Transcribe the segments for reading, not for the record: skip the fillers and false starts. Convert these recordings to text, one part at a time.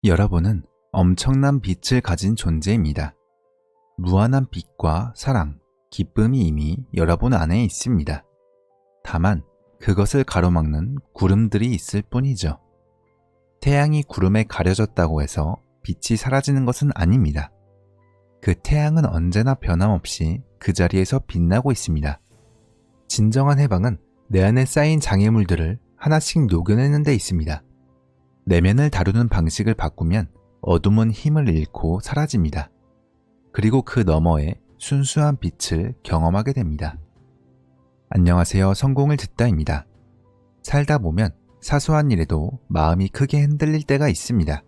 여러분은 엄청난 빛을 가진 존재입니다. 무한한 빛과 사랑, 기쁨이 이미 여러분 안에 있습니다. 다만 그것을 가로막는 구름들이 있을 뿐이죠. 태양이 구름에 가려졌다고 해서 빛이 사라지는 것은 아닙니다. 그 태양은 언제나 변함없이 그 자리에서 빛나고 있습니다. 진정한 해방은 내 안에 쌓인 장애물들을 하나씩 녹여내는 데 있습니다. 내면을 다루는 방식을 바꾸면 어둠은 힘을 잃고 사라집니다. 그리고 그 너머에 순수한 빛을 경험하게 됩니다. 안녕하세요. 성공을 듣다입니다. 살다 보면 사소한 일에도 마음이 크게 흔들릴 때가 있습니다.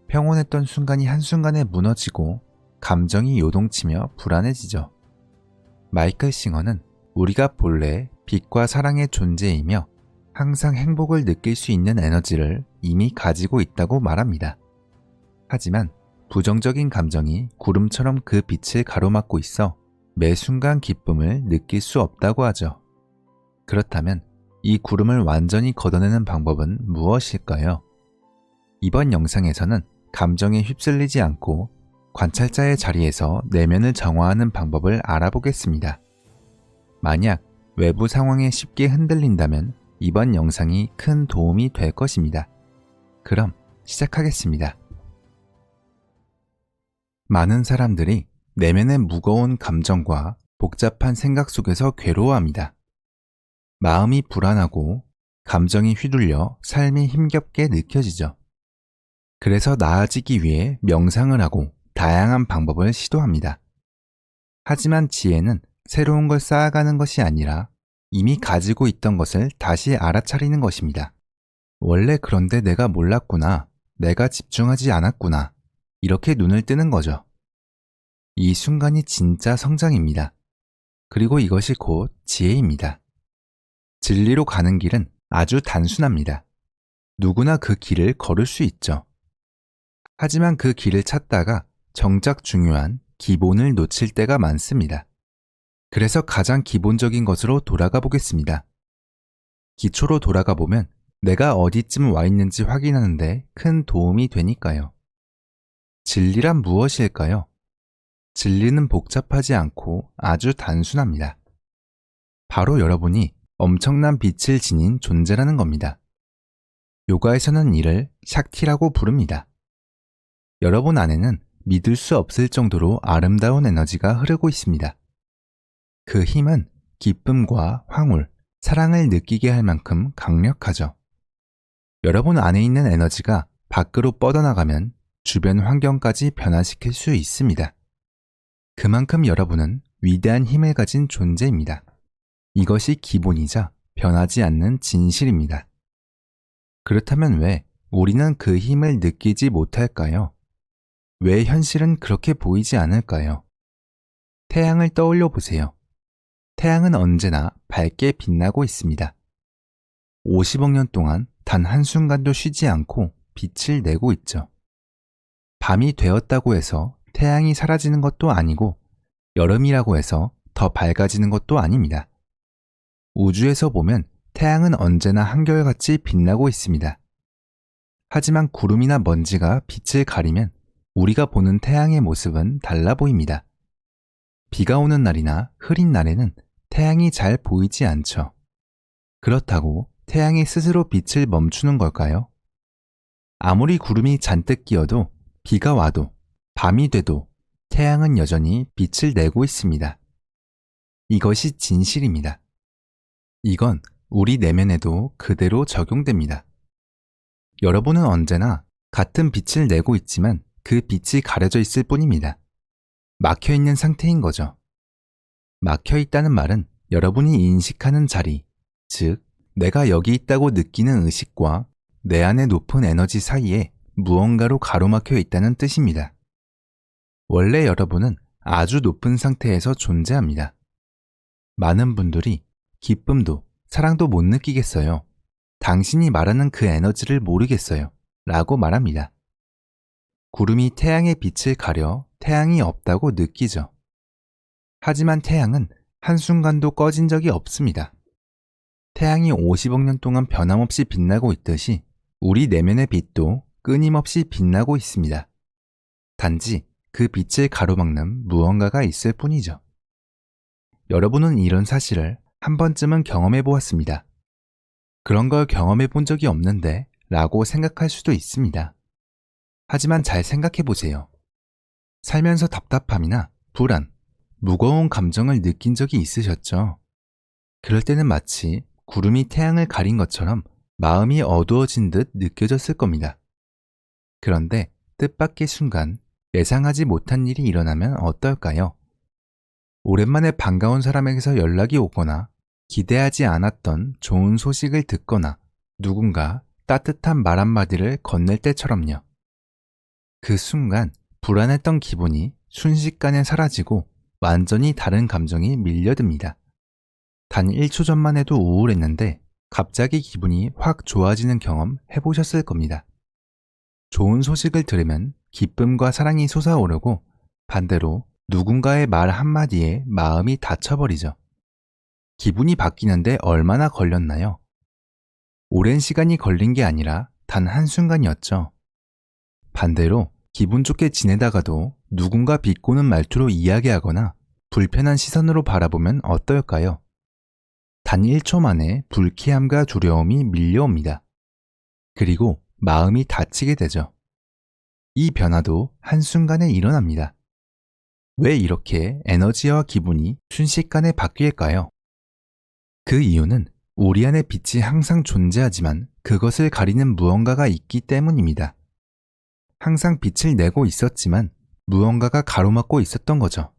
평온했던 순간이 한순간에 무너지고 감정이 요동치며 불안해지죠. 마이클 싱어는 우리가 본래 빛과 사랑의 존재이며 항상 행복을 느낄 수 있는 에너지를 이미 가지고 있다고 말합니다. 하지만 부정적인 감정이 구름처럼 그 빛을 가로막고 있어 매 순간 기쁨을 느낄 수 없다고 하죠. 그렇다면 이 구름을 완전히 걷어내는 방법은 무엇일까요? 이번 영상에서는 감정에 휩쓸리지 않고 관찰자의 자리에서 내면을 정화하는 방법을 알아보겠습니다. 만약 외부 상황에 쉽게 흔들린다면 이번 영상이 큰 도움이 될 것입니다. 그럼 시작하겠습니다. 많은 사람들이 내면의 무거운 감정과 복잡한 생각 속에서 괴로워합니다. 마음이 불안하고 감정이 휘둘려 삶이 힘겹게 느껴지죠. 그래서 나아지기 위해 명상을 하고 다양한 방법을 시도합니다. 하지만 지혜는 새로운 걸 쌓아가는 것이 아니라 이미 가지고 있던 것을 다시 알아차리는 것입니다. 원래 그런데 내가 몰랐구나, 내가 집중하지 않았구나, 이렇게 눈을 뜨는 거죠. 이 순간이 진짜 성장입니다. 그리고 이것이 곧 지혜입니다. 진리로 가는 길은 아주 단순합니다. 누구나 그 길을 걸을 수 있죠. 하지만 그 길을 찾다가 정작 중요한 기본을 놓칠 때가 많습니다. 그래서 가장 기본적인 것으로 돌아가 보겠습니다. 기초로 돌아가 보면 내가 어디쯤 와 있는지 확인하는데 큰 도움이 되니까요. 진리란 무엇일까요? 진리는 복잡하지 않고 아주 단순합니다. 바로 여러분이 엄청난 빛을 지닌 존재라는 겁니다. 요가에서는 이를 샥티라고 부릅니다. 여러분 안에는 믿을 수 없을 정도로 아름다운 에너지가 흐르고 있습니다. 그 힘은 기쁨과 황홀, 사랑을 느끼게 할 만큼 강력하죠. 여러분 안에 있는 에너지가 밖으로 뻗어나가면 주변 환경까지 변화시킬 수 있습니다. 그만큼 여러분은 위대한 힘을 가진 존재입니다. 이것이 기본이자 변하지 않는 진실입니다. 그렇다면 왜 우리는 그 힘을 느끼지 못할까요? 왜 현실은 그렇게 보이지 않을까요? 태양을 떠올려 보세요. 태양은 언제나 밝게 빛나고 있습니다. 50억 년 동안 단 한순간도 쉬지 않고 빛을 내고 있죠. 밤이 되었다고 해서 태양이 사라지는 것도 아니고 여름이라고 해서 더 밝아지는 것도 아닙니다. 우주에서 보면 태양은 언제나 한결같이 빛나고 있습니다. 하지만 구름이나 먼지가 빛을 가리면 우리가 보는 태양의 모습은 달라 보입니다. 비가 오는 날이나 흐린 날에는 태양이 잘 보이지 않죠. 그렇다고 태양이 스스로 빛을 멈추는 걸까요? 아무리 구름이 잔뜩 끼어도 비가 와도 밤이 돼도 태양은 여전히 빛을 내고 있습니다. 이것이 진실입니다. 이건 우리 내면에도 그대로 적용됩니다. 여러분은 언제나 같은 빛을 내고 있지만 그 빛이 가려져 있을 뿐입니다. 막혀있는 상태인 거죠. 막혀있다는 말은 여러분이 인식하는 자리, 즉 내가 여기 있다고 느끼는 의식과 내 안의 높은 에너지 사이에 무언가로 가로막혀 있다는 뜻입니다. 원래 여러분은 아주 높은 상태에서 존재합니다. 많은 분들이 기쁨도 사랑도 못 느끼겠어요. 당신이 말하는 그 에너지를 모르겠어요. 라고 말합니다. 구름이 태양의 빛을 가려 태양이 없다고 느끼죠. 하지만 태양은 한순간도 꺼진 적이 없습니다. 태양이 50억 년 동안 변함없이 빛나고 있듯이 우리 내면의 빛도 끊임없이 빛나고 있습니다. 단지 그 빛을 가로막는 무언가가 있을 뿐이죠. 여러분은 이런 사실을 한 번쯤은 경험해 보았습니다. 그런 걸 경험해 본 적이 없는데 라고 생각할 수도 있습니다. 하지만 잘 생각해 보세요. 살면서 답답함이나 불안, 무거운 감정을 느낀 적이 있으셨죠? 그럴 때는 마치 구름이 태양을 가린 것처럼 마음이 어두워진 듯 느껴졌을 겁니다. 그런데 뜻밖의 순간 예상하지 못한 일이 일어나면 어떨까요? 오랜만에 반가운 사람에게서 연락이 오거나 기대하지 않았던 좋은 소식을 듣거나 누군가 따뜻한 말 한마디를 건넬 때처럼요. 그 순간 불안했던 기분이 순식간에 사라지고 완전히 다른 감정이 밀려듭니다. 단 1초 전만 해도 우울했는데 갑자기 기분이 확 좋아지는 경험 해보셨을 겁니다. 좋은 소식을 들으면 기쁨과 사랑이 솟아오르고 반대로 누군가의 말 한마디에 마음이 닫혀버리죠. 기분이 바뀌는데 얼마나 걸렸나요? 오랜 시간이 걸린 게 아니라 단 한순간이었죠. 반대로 기분 좋게 지내다가도 누군가 비꼬는 말투로 이야기하거나 불편한 시선으로 바라보면 어떨까요? 단 1초 만에 불쾌함과 두려움이 밀려옵니다. 그리고 마음이 닫히게 되죠. 이 변화도 한순간에 일어납니다. 왜 이렇게 에너지와 기분이 순식간에 바뀔까요? 그 이유는 우리 안에 빛이 항상 존재하지만 그것을 가리는 무언가가 있기 때문입니다. 항상 빛을 내고 있었지만 무언가가 가로막고 있었던 거죠.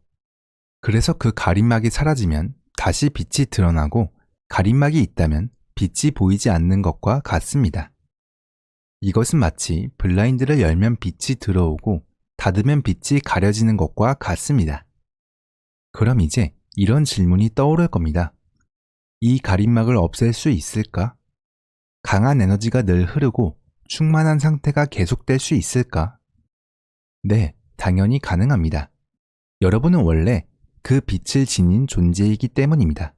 그래서 그 가림막이 사라지면 다시 빛이 드러나고 가림막이 있다면 빛이 보이지 않는 것과 같습니다. 이것은 마치 블라인드를 열면 빛이 들어오고 닫으면 빛이 가려지는 것과 같습니다. 그럼 이제 이런 질문이 떠오를 겁니다. 이 가림막을 없앨 수 있을까? 강한 에너지가 늘 흐르고 충만한 상태가 계속될 수 있을까? 네, 당연히 가능합니다. 여러분은 원래 그 빛을 지닌 존재이기 때문입니다.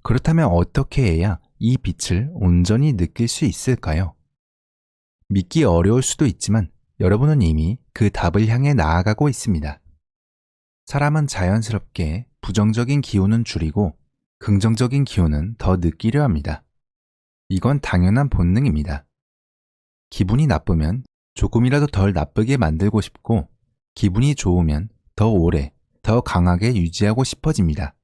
그렇다면 어떻게 해야 이 빛을 온전히 느낄 수 있을까요? 믿기 어려울 수도 있지만 여러분은 이미 그 답을 향해 나아가고 있습니다. 사람은 자연스럽게 부정적인 기운은 줄이고 긍정적인 기운은 더 느끼려 합니다. 이건 당연한 본능입니다. 기분이 나쁘면 조금이라도 덜 나쁘게 만들고 싶고 기분이 좋으면 더 오래, 더 강하게 유지하고 싶어집니다.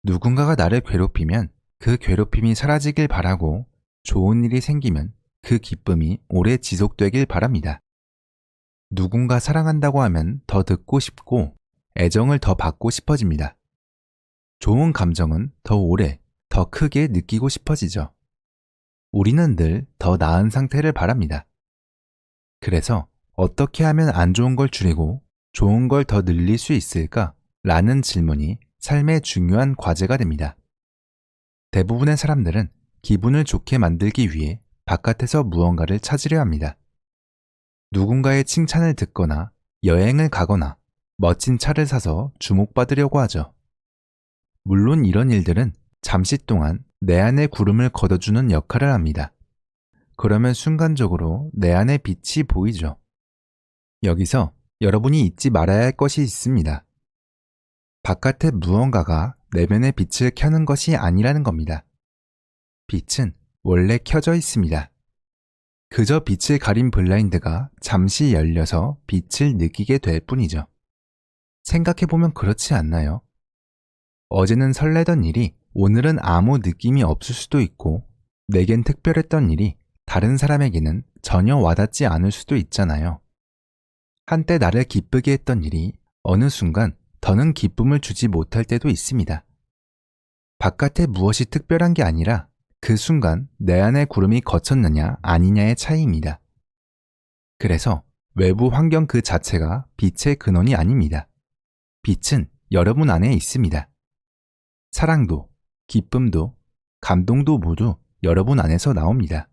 누군가가 나를 괴롭히면 그 괴롭힘이 사라지길 바라고 좋은 일이 생기면 그 기쁨이 오래 지속되길 바랍니다. 누군가 사랑한다고 하면 더 듣고 싶고 애정을 더 받고 싶어집니다. 좋은 감정은 더 오래, 더 크게 느끼고 싶어지죠. 우리는 늘 더 나은 상태를 바랍니다. 그래서 어떻게 하면 안 좋은 걸 줄이고 좋은 걸 더 늘릴 수 있을까? 라는 질문이 삶의 중요한 과제가 됩니다. 대부분의 사람들은 기분을 좋게 만들기 위해 바깥에서 무언가를 찾으려 합니다. 누군가의 칭찬을 듣거나 여행을 가거나 멋진 차를 사서 주목받으려고 하죠. 물론 이런 일들은 잠시 동안 내 안의 구름을 걷어주는 역할을 합니다. 그러면 순간적으로 내 안의 빛이 보이죠. 여기서 여러분이 잊지 말아야 할 것이 있습니다. 바깥의 무언가가 내면의 빛을 켜는 것이 아니라는 겁니다. 빛은 원래 켜져 있습니다. 그저 빛을 가린 블라인드가 잠시 열려서 빛을 느끼게 될 뿐이죠. 생각해보면 그렇지 않나요? 어제는 설레던 일이 오늘은 아무 느낌이 없을 수도 있고 내겐 특별했던 일이 다른 사람에게는 전혀 와닿지 않을 수도 있잖아요. 한때 나를 기쁘게 했던 일이 어느 순간 더는 기쁨을 주지 못할 때도 있습니다. 바깥에 무엇이 특별한 게 아니라 그 순간 내 안에 구름이 걷혔느냐 아니냐의 차이입니다. 그래서 외부 환경 그 자체가 빛의 근원이 아닙니다. 빛은 여러분 안에 있습니다. 사랑도, 기쁨도, 감동도 모두 여러분 안에서 나옵니다.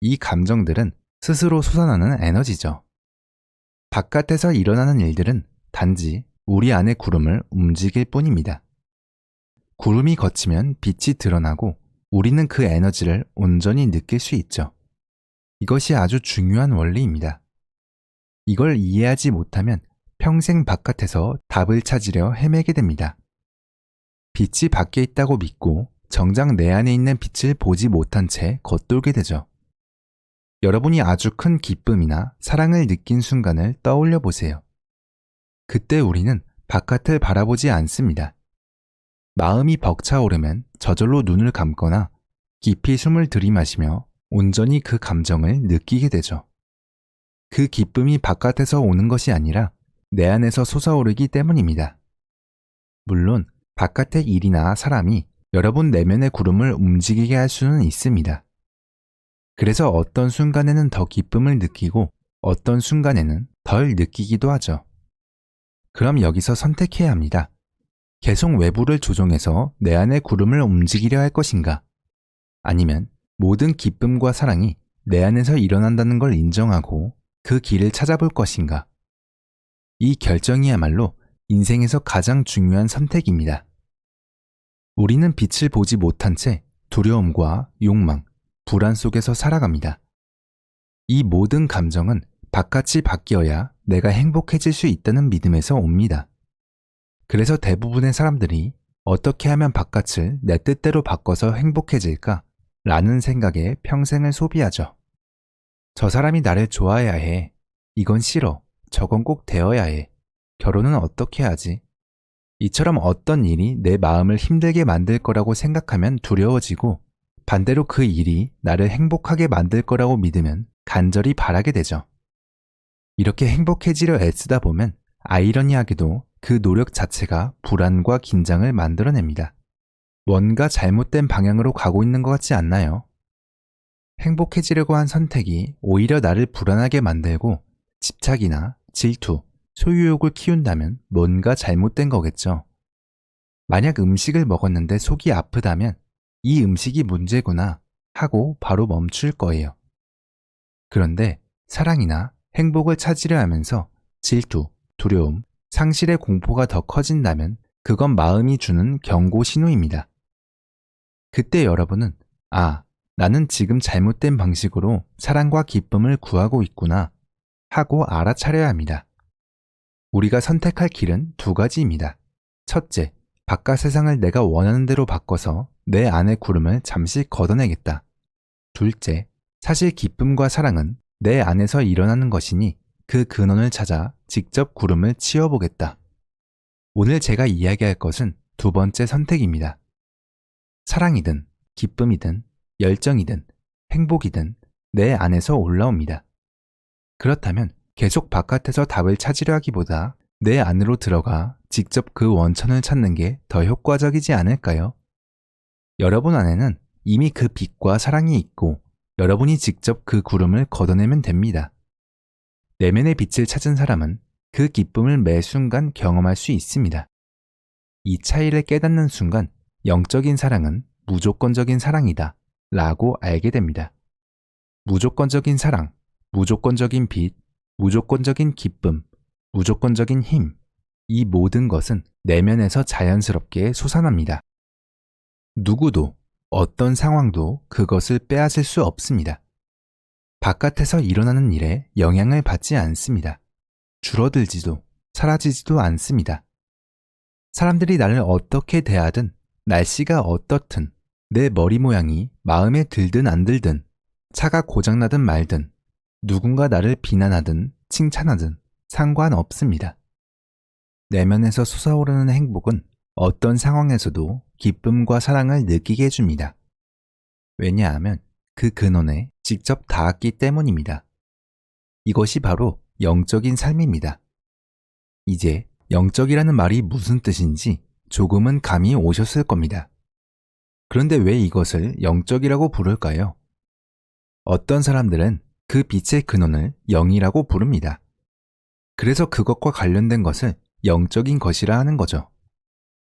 이 감정들은 스스로 솟아나는 에너지죠. 바깥에서 일어나는 일들은 단지 우리 안의 구름을 움직일 뿐입니다. 구름이 걷히면 빛이 드러나고 우리는 그 에너지를 온전히 느낄 수 있죠. 이것이 아주 중요한 원리입니다. 이걸 이해하지 못하면 평생 바깥에서 답을 찾으려 헤매게 됩니다. 빛이 밖에 있다고 믿고 정작 내 안에 있는 빛을 보지 못한 채 겉돌게 되죠. 여러분이 아주 큰 기쁨이나 사랑을 느낀 순간을 떠올려 보세요. 그때 우리는 바깥을 바라보지 않습니다. 마음이 벅차오르면 저절로 눈을 감거나 깊이 숨을 들이마시며 온전히 그 감정을 느끼게 되죠. 그 기쁨이 바깥에서 오는 것이 아니라 내 안에서 솟아오르기 때문입니다. 물론 바깥의 일이나 사람이 여러분 내면의 구름을 움직이게 할 수는 있습니다. 그래서 어떤 순간에는 더 기쁨을 느끼고 어떤 순간에는 덜 느끼기도 하죠. 그럼 여기서 선택해야 합니다. 계속 외부를 조종해서 내 안의 구름을 움직이려 할 것인가? 아니면 모든 기쁨과 사랑이 내 안에서 일어난다는 걸 인정하고 그 길을 찾아볼 것인가? 이 결정이야말로 인생에서 가장 중요한 선택입니다. 우리는 빛을 보지 못한 채 두려움과 욕망, 불안 속에서 살아갑니다. 이 모든 감정은 바깥이 바뀌어야 내가 행복해질 수 있다는 믿음에서 옵니다. 그래서 대부분의 사람들이 어떻게 하면 바깥을 내 뜻대로 바꿔서 행복해질까? 라는 생각에 평생을 소비하죠. 저 사람이 나를 좋아해야 해. 이건 싫어. 저건 꼭 되어야 해. 결혼은 어떻게 하지? 이처럼 어떤 일이 내 마음을 힘들게 만들 거라고 생각하면 두려워지고 반대로 그 일이 나를 행복하게 만들 거라고 믿으면 간절히 바라게 되죠. 이렇게 행복해지려 애쓰다 보면 아이러니하게도 그 노력 자체가 불안과 긴장을 만들어냅니다. 뭔가 잘못된 방향으로 가고 있는 것 같지 않나요? 행복해지려고 한 선택이 오히려 나를 불안하게 만들고 집착이나 질투, 소유욕을 키운다면 뭔가 잘못된 거겠죠. 만약 음식을 먹었는데 속이 아프다면 이 음식이 문제구나 하고 바로 멈출 거예요. 그런데 사랑이나 행복을 찾으려 하면서 질투, 두려움, 상실의 공포가 더 커진다면 그건 마음이 주는 경고 신호입니다. 그때 여러분은 나는 지금 잘못된 방식으로 사랑과 기쁨을 구하고 있구나 하고 알아차려야 합니다. 우리가 선택할 길은 두 가지입니다. 첫째, 바깥 세상을 내가 원하는 대로 바꿔서 내 안의 구름을 잠시 걷어내겠다. 둘째, 사실 기쁨과 사랑은 내 안에서 일어나는 것이니 그 근원을 찾아 직접 구름을 치워보겠다. 오늘 제가 이야기할 것은 두 번째 선택입니다. 사랑이든 기쁨이든 열정이든 행복이든 내 안에서 올라옵니다. 그렇다면 계속 바깥에서 답을 찾으려 하기보다 내 안으로 들어가 직접 그 원천을 찾는 게 더 효과적이지 않을까요? 여러분 안에는 이미 그 빛과 사랑이 있고 여러분이 직접 그 구름을 걷어내면 됩니다. 내면의 빛을 찾은 사람은 그 기쁨을 매 순간 경험할 수 있습니다. 이 차이를 깨닫는 순간 영적인 사랑은 무조건적인 사랑이다 라고 알게 됩니다. 무조건적인 사랑, 무조건적인 빛, 무조건적인 기쁨, 무조건적인 힘, 이 모든 것은 내면에서 자연스럽게 솟아납니다. 누구도 어떤 상황도 그것을 빼앗을 수 없습니다. 바깥에서 일어나는 일에 영향을 받지 않습니다. 줄어들지도 사라지지도 않습니다. 사람들이 나를 어떻게 대하든 날씨가 어떻든 내 머리 모양이 마음에 들든 안 들든 차가 고장나든 말든 누군가 나를 비난하든 칭찬하든 상관없습니다. 내면에서 솟아오르는 행복은 어떤 상황에서도 기쁨과 사랑을 느끼게 해줍니다. 왜냐하면 그 근원에 직접 닿았기 때문입니다. 이것이 바로 영적인 삶입니다. 이제 영적이라는 말이 무슨 뜻인지 조금은 감이 오셨을 겁니다. 그런데 왜 이것을 영적이라고 부를까요? 어떤 사람들은 그 빛의 근원을 영이라고 부릅니다. 그래서 그것과 관련된 것을 영적인 것이라 하는 거죠.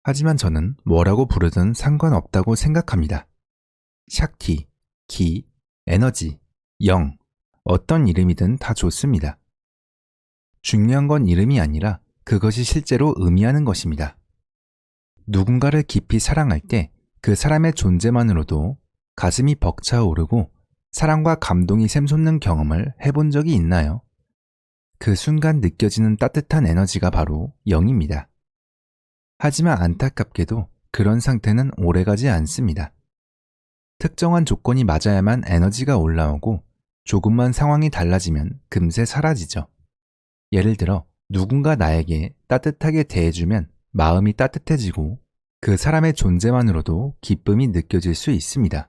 하지만 저는 뭐라고 부르든 상관없다고 생각합니다. 샥티, 기, 에너지, 영, 어떤 이름이든 다 좋습니다. 중요한 건 이름이 아니라 그것이 실제로 의미하는 것입니다. 누군가를 깊이 사랑할 때 그 사람의 존재만으로도 가슴이 벅차오르고 사랑과 감동이 샘솟는 경험을 해본 적이 있나요? 그 순간 느껴지는 따뜻한 에너지가 바로 영입니다. 하지만 안타깝게도 그런 상태는 오래가지 않습니다. 특정한 조건이 맞아야만 에너지가 올라오고 조금만 상황이 달라지면 금세 사라지죠. 예를 들어 누군가 나에게 따뜻하게 대해주면 마음이 따뜻해지고 그 사람의 존재만으로도 기쁨이 느껴질 수 있습니다.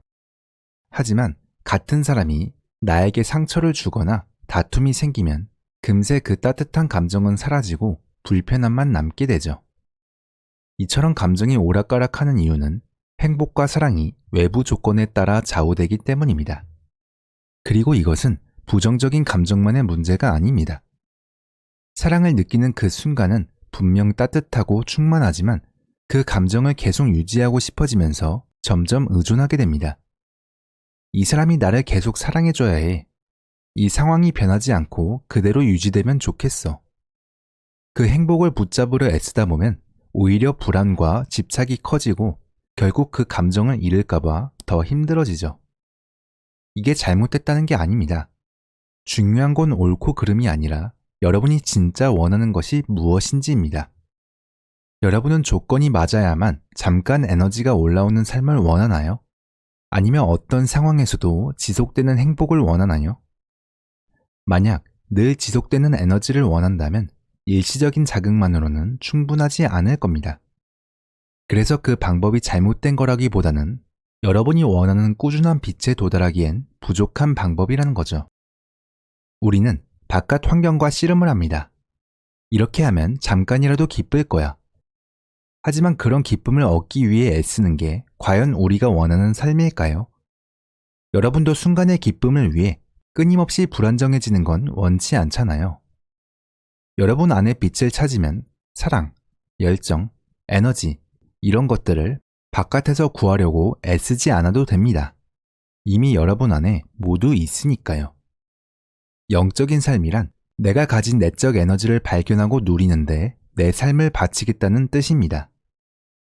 하지만 같은 사람이 나에게 상처를 주거나 다툼이 생기면 금세 그 따뜻한 감정은 사라지고 불편함만 남게 되죠. 이처럼 감정이 오락가락하는 이유는 행복과 사랑이 외부 조건에 따라 좌우되기 때문입니다. 그리고 이것은 부정적인 감정만의 문제가 아닙니다. 사랑을 느끼는 그 순간은 분명 따뜻하고 충만하지만 그 감정을 계속 유지하고 싶어지면서 점점 의존하게 됩니다. 이 사람이 나를 계속 사랑해줘야 해. 이 상황이 변하지 않고 그대로 유지되면 좋겠어. 그 행복을 붙잡으려 애쓰다 보면 오히려 불안과 집착이 커지고 결국 그 감정을 잃을까봐 더 힘들어지죠. 이게 잘못됐다는 게 아닙니다. 중요한 건 옳고 그름이 아니라 여러분이 진짜 원하는 것이 무엇인지입니다. 여러분은 조건이 맞아야만 잠깐 에너지가 올라오는 삶을 원하나요? 아니면 어떤 상황에서도 지속되는 행복을 원하나요? 만약 늘 지속되는 에너지를 원한다면 일시적인 자극만으로는 충분하지 않을 겁니다. 그래서 그 방법이 잘못된 거라기보다는 여러분이 원하는 꾸준한 빛에 도달하기엔 부족한 방법이라는 거죠. 우리는 바깥 환경과 씨름을 합니다. 이렇게 하면 잠깐이라도 기쁠 거야. 하지만 그런 기쁨을 얻기 위해 애쓰는 게 과연 우리가 원하는 삶일까요? 여러분도 순간의 기쁨을 위해 끊임없이 불안정해지는 건 원치 않잖아요. 여러분 안에 빛을 찾으면 사랑, 열정, 에너지 이런 것들을 바깥에서 구하려고 애쓰지 않아도 됩니다. 이미 여러분 안에 모두 있으니까요. 영적인 삶이란 내가 가진 내적 에너지를 발견하고 누리는데 내 삶을 바치겠다는 뜻입니다.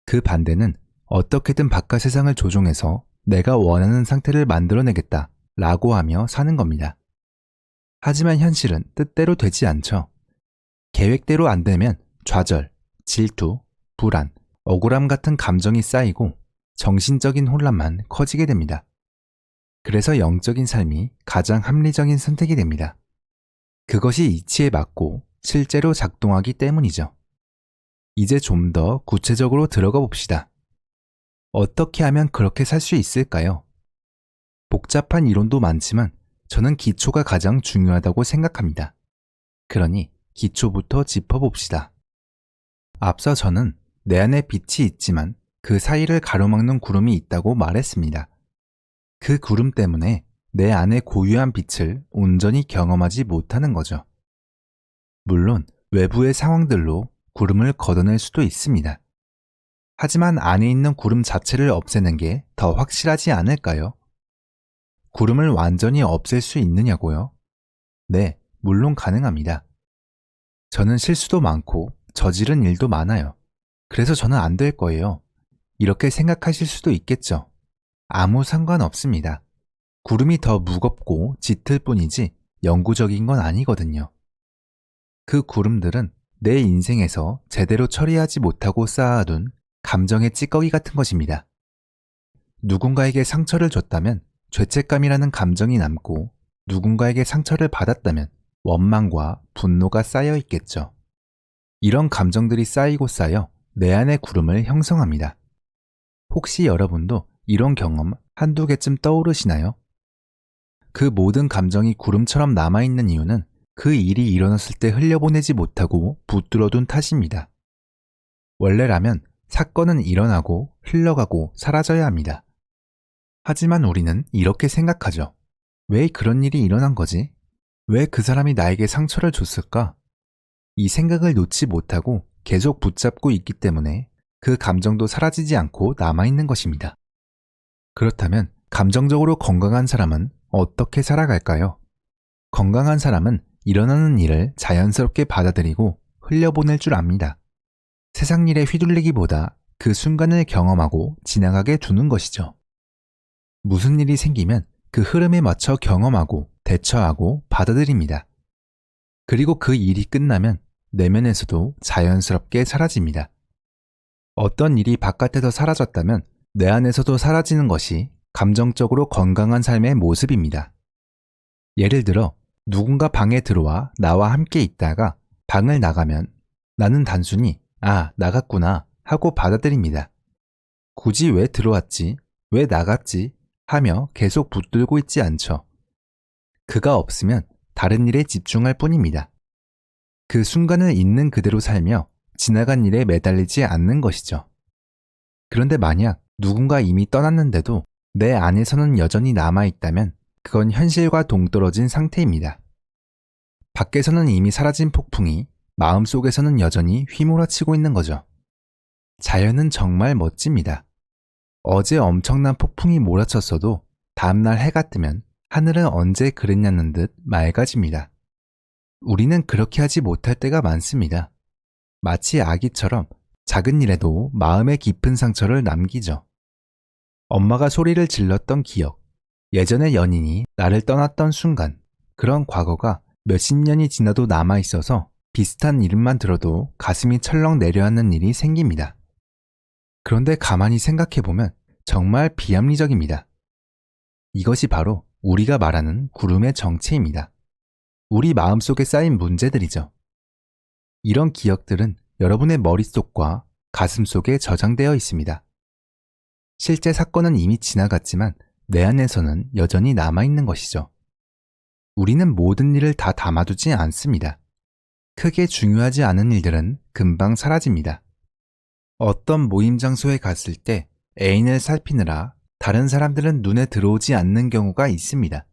그 반대는 어떻게든 바깥 세상을 조종해서 내가 원하는 상태를 만들어내겠다 라고 하며 사는 겁니다. 하지만 현실은 뜻대로 되지 않죠. 계획대로 안 되면 좌절, 질투, 불안, 억울함 같은 감정이 쌓이고 정신적인 혼란만 커지게 됩니다. 그래서 영적인 삶이 가장 합리적인 선택이 됩니다. 그것이 이치에 맞고 실제로 작동하기 때문이죠. 이제 좀 더 구체적으로 들어가 봅시다. 어떻게 하면 그렇게 살 수 있을까요? 복잡한 이론도 많지만 저는 기초가 가장 중요하다고 생각합니다. 그러니 기초부터 짚어봅시다. 앞서 저는 내 안에 빛이 있지만 그 사이를 가로막는 구름이 있다고 말했습니다. 그 구름 때문에 내 안의 고유한 빛을 온전히 경험하지 못하는 거죠. 물론 외부의 상황들로 구름을 걷어낼 수도 있습니다. 하지만 안에 있는 구름 자체를 없애는 게 더 확실하지 않을까요? 구름을 완전히 없앨 수 있느냐고요? 네, 물론 가능합니다. 저는 실수도 많고 저지른 일도 많아요. 그래서 저는 안 될 거예요. 이렇게 생각하실 수도 있겠죠. 아무 상관없습니다. 구름이 더 무겁고 짙을 뿐이지 영구적인 건 아니거든요. 그 구름들은 내 인생에서 제대로 처리하지 못하고 쌓아둔 감정의 찌꺼기 같은 것입니다. 누군가에게 상처를 줬다면 죄책감이라는 감정이 남고 누군가에게 상처를 받았다면 원망과 분노가 쌓여 있겠죠. 이런 감정들이 쌓이고 쌓여 내 안의 구름을 형성합니다. 혹시 여러분도 이런 경험 한두 개쯤 떠오르시나요? 그 모든 감정이 구름처럼 남아있는 이유는 그 일이 일어났을 때 흘려보내지 못하고 붙들어둔 탓입니다. 원래라면 사건은 일어나고 흘러가고 사라져야 합니다. 하지만 우리는 이렇게 생각하죠. 왜 그런 일이 일어난 거지? 왜 그 사람이 나에게 상처를 줬을까? 이 생각을 놓지 못하고 계속 붙잡고 있기 때문에 그 감정도 사라지지 않고 남아있는 것입니다. 그렇다면 감정적으로 건강한 사람은 어떻게 살아갈까요? 건강한 사람은 일어나는 일을 자연스럽게 받아들이고 흘려보낼 줄 압니다. 세상 일에 휘둘리기보다 그 순간을 경험하고 지나가게 두는 것이죠. 무슨 일이 생기면 그 흐름에 맞춰 경험하고 대처하고 받아들입니다. 그리고 그 일이 끝나면 내면에서도 자연스럽게 사라집니다. 어떤 일이 바깥에서 사라졌다면 내 안에서도 사라지는 것이 감정적으로 건강한 삶의 모습입니다. 예를 들어 누군가 방에 들어와 나와 함께 있다가 방을 나가면 나는 단순히 나갔구나 하고 받아들입니다. 굳이 왜 들어왔지, 왜 나갔지 하며 계속 붙들고 있지 않죠. 그가 없으면 다른 일에 집중할 뿐입니다. 그 순간을 있는 그대로 살며 지나간 일에 매달리지 않는 것이죠. 그런데 만약 누군가 이미 떠났는데도 내 안에서는 여전히 남아있다면 그건 현실과 동떨어진 상태입니다. 밖에서는 이미 사라진 폭풍이 마음속에서는 여전히 휘몰아치고 있는 거죠. 자연은 정말 멋집니다. 어제 엄청난 폭풍이 몰아쳤어도 다음날 해가 뜨면 하늘은 언제 그랬냐는 듯 맑아집니다. 우리는 그렇게 하지 못할 때가 많습니다. 마치 아기처럼 작은 일에도 마음의 깊은 상처를 남기죠. 엄마가 소리를 질렀던 기억, 예전의 연인이 나를 떠났던 순간, 그런 과거가 몇십 년이 지나도 남아있어서 비슷한 이름만 들어도 가슴이 철렁 내려앉는 일이 생깁니다. 그런데 가만히 생각해보면 정말 비합리적입니다. 이것이 바로 우리가 말하는 구름의 정체입니다. 우리 마음속에 쌓인 문제들이죠. 이런 기억들은 여러분의 머릿속과 가슴속에 저장되어 있습니다. 실제 사건은 이미 지나갔지만 내 안에서는 여전히 남아있는 것이죠. 우리는 모든 일을 다 담아두지 않습니다. 크게 중요하지 않은 일들은 금방 사라집니다. 어떤 모임 장소에 갔을 때 애인을 살피느라 다른 사람들은 눈에 들어오지 않는 경우가 있습니다.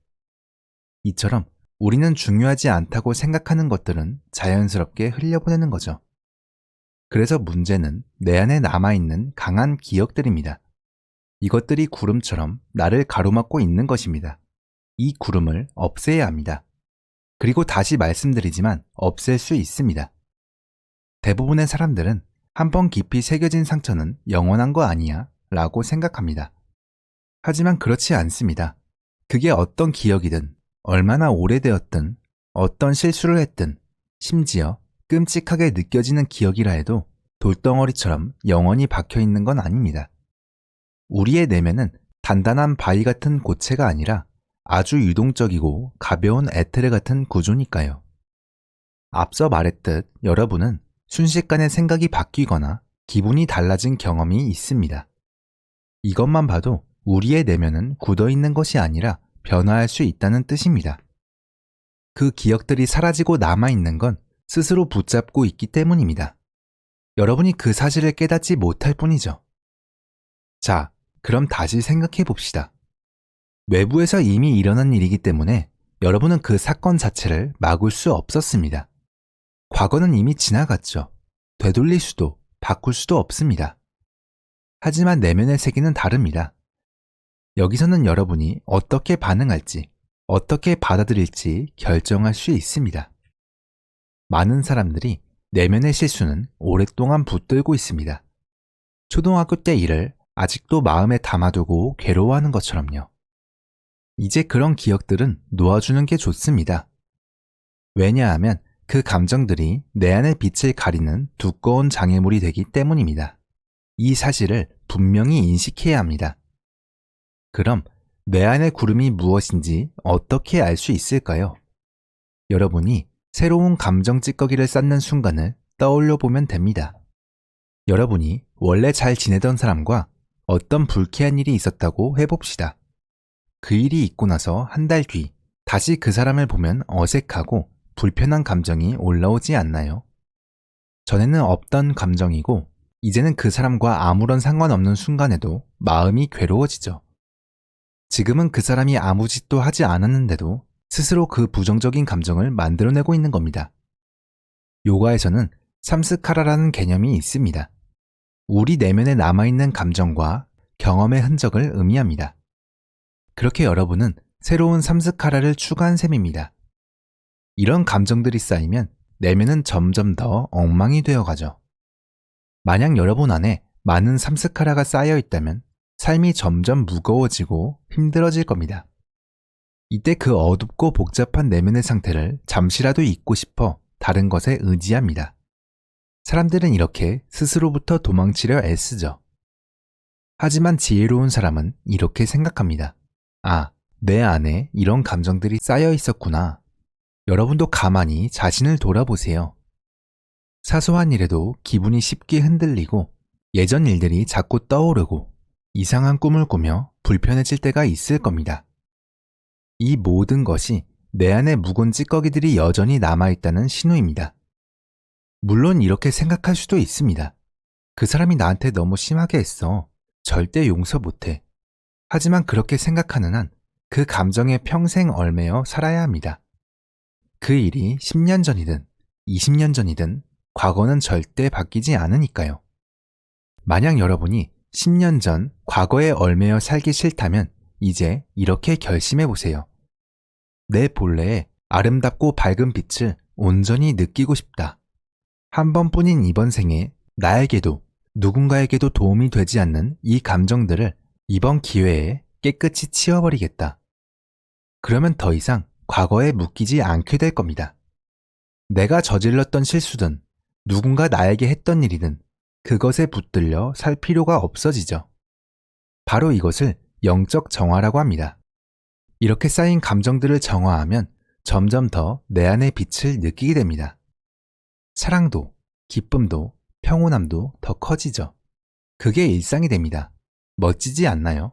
이처럼 우리는 중요하지 않다고 생각하는 것들은 자연스럽게 흘려보내는 거죠. 그래서 문제는 내 안에 남아있는 강한 기억들입니다. 이것들이 구름처럼 나를 가로막고 있는 것입니다. 이 구름을 없애야 합니다. 그리고 다시 말씀드리지만 없앨 수 있습니다. 대부분의 사람들은 한번 깊이 새겨진 상처는 영원한 거 아니야 라고 생각합니다. 하지만 그렇지 않습니다. 그게 어떤 기억이든 얼마나 오래되었든 어떤 실수를 했든 심지어 끔찍하게 느껴지는 기억이라 해도 돌덩어리처럼 영원히 박혀있는 건 아닙니다. 우리의 내면은 단단한 바위 같은 고체가 아니라 아주 유동적이고 가벼운 에테르 같은 구조니까요. 앞서 말했듯 여러분은 순식간에 생각이 바뀌거나 기분이 달라진 경험이 있습니다. 이것만 봐도 우리의 내면은 굳어있는 것이 아니라 변화할 수 있다는 뜻입니다. 그 기억들이 사라지고 남아있는 건 스스로 붙잡고 있기 때문입니다. 여러분이 그 사실을 깨닫지 못할 뿐이죠. 자, 그럼 다시 생각해 봅시다. 외부에서 이미 일어난 일이기 때문에 여러분은 그 사건 자체를 막을 수 없었습니다. 과거는 이미 지나갔죠. 되돌릴 수도 바꿀 수도 없습니다. 하지만 내면의 세계는 다릅니다. 여기서는 여러분이 어떻게 반응할지, 어떻게 받아들일지 결정할 수 있습니다. 많은 사람들이 내면의 실수는 오랫동안 붙들고 있습니다. 초등학교 때 일을 아직도 마음에 담아두고 괴로워하는 것처럼요. 이제 그런 기억들은 놓아주는 게 좋습니다. 왜냐하면 그 감정들이 내 안의 빛을 가리는 두꺼운 장애물이 되기 때문입니다. 이 사실을 분명히 인식해야 합니다. 그럼 내 안의 구름이 무엇인지 어떻게 알 수 있을까요? 여러분이 새로운 감정 찌꺼기를 쌓는 순간을 떠올려 보면 됩니다. 여러분이 원래 잘 지내던 사람과 어떤 불쾌한 일이 있었다고 해봅시다. 그 일이 있고 나서 한 달 뒤 다시 그 사람을 보면 어색하고 불편한 감정이 올라오지 않나요? 전에는 없던 감정이고 이제는 그 사람과 아무런 상관없는 순간에도 마음이 괴로워지죠. 지금은 그 사람이 아무 짓도 하지 않았는데도 스스로 그 부정적인 감정을 만들어내고 있는 겁니다. 요가에서는 삼스카라라는 개념이 있습니다. 우리 내면에 남아있는 감정과 경험의 흔적을 의미합니다. 그렇게 여러분은 새로운 삼스카라를 추가한 셈입니다. 이런 감정들이 쌓이면 내면은 점점 더 엉망이 되어가죠. 만약 여러분 안에 많은 삼스카라가 쌓여 있다면 삶이 점점 무거워지고 힘들어질 겁니다. 이때 그 어둡고 복잡한 내면의 상태를 잠시라도 잊고 싶어 다른 것에 의지합니다. 사람들은 이렇게 스스로부터 도망치려 애쓰죠. 하지만 지혜로운 사람은 이렇게 생각합니다. 아, 내 안에 이런 감정들이 쌓여 있었구나. 여러분도 가만히 자신을 돌아보세요. 사소한 일에도 기분이 쉽게 흔들리고 예전 일들이 자꾸 떠오르고 이상한 꿈을 꾸며 불편해질 때가 있을 겁니다. 이 모든 것이 내 안에 묵은 찌꺼기들이 여전히 남아있다는 신호입니다. 물론 이렇게 생각할 수도 있습니다. 그 사람이 나한테 너무 심하게 했어. 절대 용서 못해. 하지만 그렇게 생각하는 한 그 감정에 평생 얽매여 살아야 합니다. 그 일이 10년 전이든 20년 전이든 과거는 절대 바뀌지 않으니까요. 만약 여러분이 10년 전 과거에 얽매여 살기 싫다면 이제 이렇게 결심해 보세요. 내 본래의 아름답고 밝은 빛을 온전히 느끼고 싶다. 한 번뿐인 이번 생에 나에게도 누군가에게도 도움이 되지 않는 이 감정들을 이번 기회에 깨끗이 치워버리겠다. 그러면 더 이상 과거에 묶이지 않게 될 겁니다. 내가 저질렀던 실수든 누군가 나에게 했던 일이든 그것에 붙들려 살 필요가 없어지죠. 바로 이것을 영적 정화라고 합니다. 이렇게 쌓인 감정들을 정화하면 점점 더 내 안의 빛을 느끼게 됩니다. 사랑도, 기쁨도, 평온함도 더 커지죠. 그게 일상이 됩니다. 멋지지 않나요?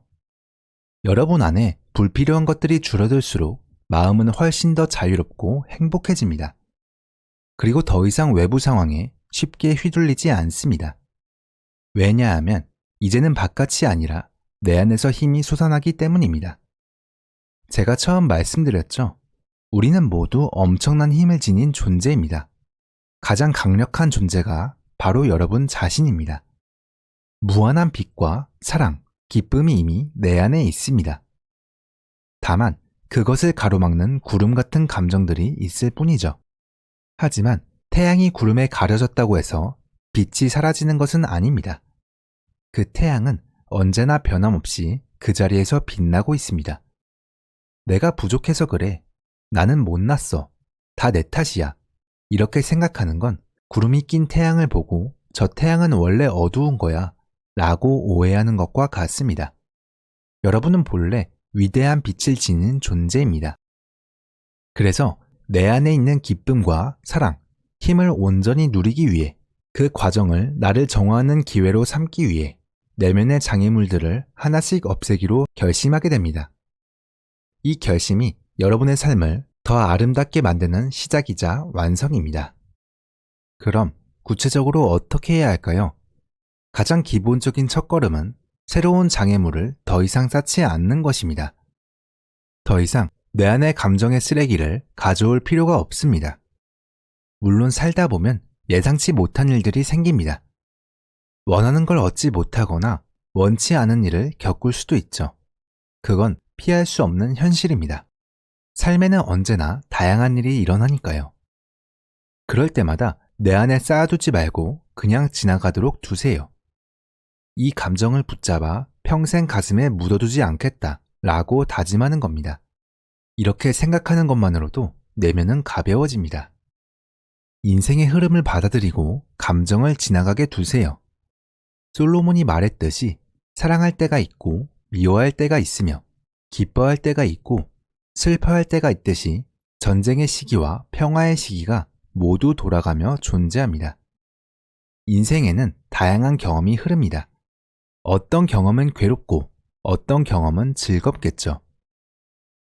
여러분 안에 불필요한 것들이 줄어들수록 마음은 훨씬 더 자유롭고 행복해집니다. 그리고 더 이상 외부 상황에 쉽게 휘둘리지 않습니다. 왜냐하면 이제는 바깥이 아니라 내 안에서 힘이 솟아나기 때문입니다. 제가 처음 말씀드렸죠. 우리는 모두 엄청난 힘을 지닌 존재입니다. 가장 강력한 존재가 바로 여러분 자신입니다. 무한한 빛과 사랑, 기쁨이 이미 내 안에 있습니다. 다만 그것을 가로막는 구름 같은 감정들이 있을 뿐이죠. 하지만 태양이 구름에 가려졌다고 해서 빛이 사라지는 것은 아닙니다. 그 태양은 언제나 변함없이 그 자리에서 빛나고 있습니다. 내가 부족해서 그래. 나는 못났어. 다 내 탓이야. 이렇게 생각하는 건 구름이 낀 태양을 보고 저 태양은 원래 어두운 거야 라고 오해하는 것과 같습니다. 여러분은 본래 위대한 빛을 지닌 존재입니다. 그래서 내 안에 있는 기쁨과 사랑, 힘을 온전히 누리기 위해 그 과정을 나를 정화하는 기회로 삼기 위해 내면의 장애물들을 하나씩 없애기로 결심하게 됩니다. 이 결심이 여러분의 삶을 더 아름답게 만드는 시작이자 완성입니다. 그럼 구체적으로 어떻게 해야 할까요? 가장 기본적인 첫걸음은 새로운 장애물을 더 이상 쌓지 않는 것입니다. 더 이상 내 안의 감정의 쓰레기를 가져올 필요가 없습니다. 물론 살다 보면 예상치 못한 일들이 생깁니다. 원하는 걸 얻지 못하거나 원치 않은 일을 겪을 수도 있죠. 그건 피할 수 없는 현실입니다. 삶에는 언제나 다양한 일이 일어나니까요. 그럴 때마다 내 안에 쌓아두지 말고 그냥 지나가도록 두세요. 이 감정을 붙잡아 평생 가슴에 묻어두지 않겠다 라고 다짐하는 겁니다. 이렇게 생각하는 것만으로도 내면은 가벼워집니다. 인생의 흐름을 받아들이고 감정을 지나가게 두세요. 솔로몬이 말했듯이 사랑할 때가 있고 미워할 때가 있으며 기뻐할 때가 있고 슬퍼할 때가 있듯이 전쟁의 시기와 평화의 시기가 모두 돌아가며 존재합니다. 인생에는 다양한 경험이 흐릅니다. 어떤 경험은 괴롭고 어떤 경험은 즐겁겠죠.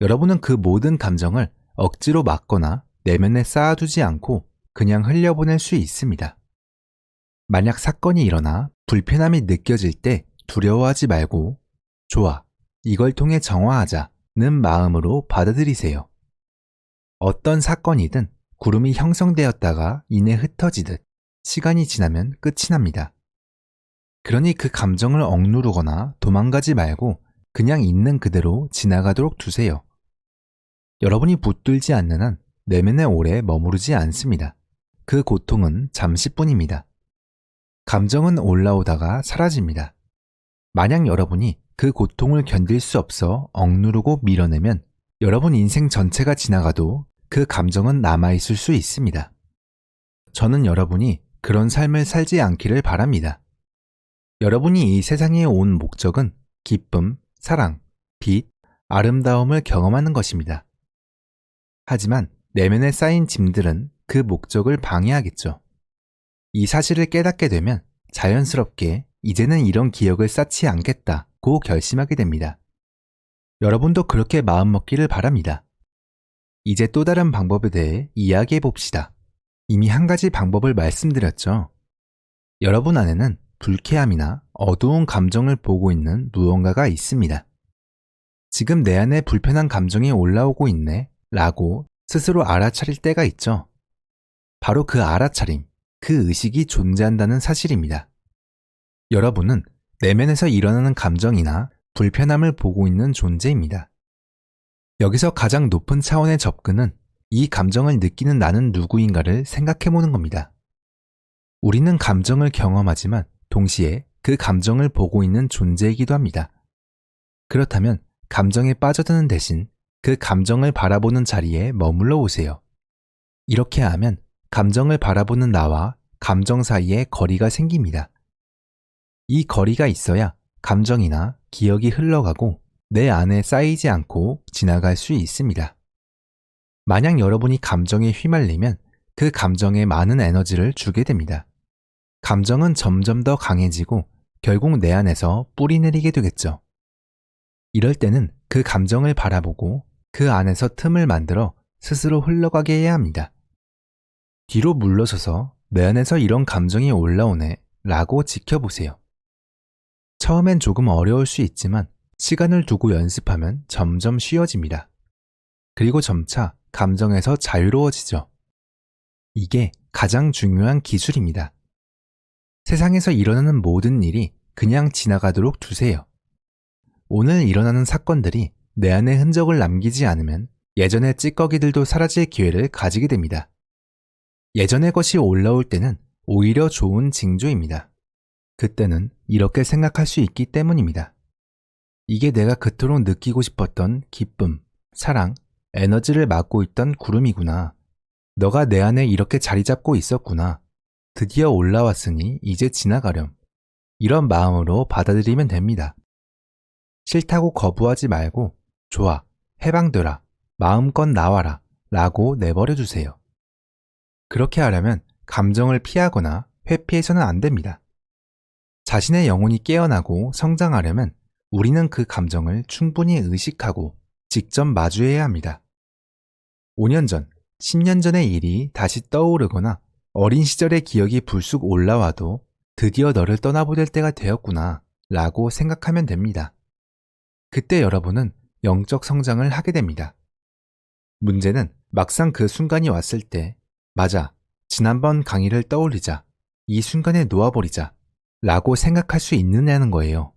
여러분은 그 모든 감정을 억지로 막거나 내면에 쌓아두지 않고 그냥 흘려보낼 수 있습니다. 만약 사건이 일어나 불편함이 느껴질 때 두려워하지 말고 좋아, 이걸 통해 정화하자는 마음으로 받아들이세요. 어떤 사건이든 구름이 형성되었다가 이내 흩어지듯 시간이 지나면 끝이 납니다. 그러니 그 감정을 억누르거나 도망가지 말고 그냥 있는 그대로 지나가도록 두세요. 여러분이 붙들지 않는 한 내면에 오래 머무르지 않습니다. 그 고통은 잠시뿐입니다. 감정은 올라오다가 사라집니다. 만약 여러분이 그 고통을 견딜 수 없어 억누르고 밀어내면 여러분 인생 전체가 지나가도 그 감정은 남아있을 수 있습니다. 저는 여러분이 그런 삶을 살지 않기를 바랍니다. 여러분이 이 세상에 온 목적은 기쁨, 사랑, 빛, 아름다움을 경험하는 것입니다. 하지만 내면에 쌓인 짐들은 그 목적을 방해하겠죠. 이 사실을 깨닫게 되면 자연스럽게 이제는 이런 기억을 쌓지 않겠다고 결심하게 됩니다. 여러분도 그렇게 마음먹기를 바랍니다. 이제 또 다른 방법에 대해 이야기해 봅시다. 이미 한 가지 방법을 말씀드렸죠. 여러분 안에는 불쾌함이나 어두운 감정을 보고 있는 무언가가 있습니다. 지금 내 안에 불편한 감정이 올라오고 있네 라고 스스로 알아차릴 때가 있죠. 바로 그 알아차림, 그 의식이 존재한다는 사실입니다. 여러분은 내면에서 일어나는 감정이나 불편함을 보고 있는 존재입니다. 여기서 가장 높은 차원의 접근은 이 감정을 느끼는 나는 누구인가를 생각해보는 겁니다. 우리는 감정을 경험하지만 동시에 그 감정을 보고 있는 존재이기도 합니다. 그렇다면 감정에 빠져드는 대신 그 감정을 바라보는 자리에 머물러 오세요. 이렇게 하면 감정을 바라보는 나와 감정 사이에 거리가 생깁니다. 이 거리가 있어야 감정이나 기억이 흘러가고 내 안에 쌓이지 않고 지나갈 수 있습니다. 만약 여러분이 감정에 휘말리면 그 감정에 많은 에너지를 주게 됩니다. 감정은 점점 더 강해지고 결국 내 안에서 뿌리 내리게 되겠죠. 이럴 때는 그 감정을 바라보고 그 안에서 틈을 만들어 스스로 흘러가게 해야 합니다. 뒤로 물러서서 내 안에서 이런 감정이 올라오네 라고 지켜보세요. 처음엔 조금 어려울 수 있지만 시간을 두고 연습하면 점점 쉬워집니다. 그리고 점차 감정에서 자유로워지죠. 이게 가장 중요한 기술입니다. 세상에서 일어나는 모든 일이 그냥 지나가도록 두세요. 오늘 일어나는 사건들이 내 안에 흔적을 남기지 않으면 예전의 찌꺼기들도 사라질 기회를 가지게 됩니다. 예전의 것이 올라올 때는 오히려 좋은 징조입니다. 그때는 이렇게 생각할 수 있기 때문입니다. 이게 내가 그토록 느끼고 싶었던 기쁨, 사랑, 에너지를 맡고 있던 구름이구나. 너가 내 안에 이렇게 자리 잡고 있었구나. 드디어 올라왔으니 이제 지나가렴. 이런 마음으로 받아들이면 됩니다. 싫다고 거부하지 말고 좋아, 해방되라, 마음껏 나와라 라고 내버려 두세요. 그렇게 하려면 감정을 피하거나 회피해서는 안 됩니다. 자신의 영혼이 깨어나고 성장하려면 우리는 그 감정을 충분히 의식하고 직접 마주해야 합니다. 5년 전, 10년 전의 일이 다시 떠오르거나 어린 시절의 기억이 불쑥 올라와도 드디어 너를 떠나보낼 때가 되었구나 라고 생각하면 됩니다. 그때 여러분은 영적 성장을 하게 됩니다. 문제는 막상 그 순간이 왔을 때 맞아, 지난번 강의를 떠올리자, 이 순간에 놓아버리자 라고 생각할 수 있느냐는 거예요.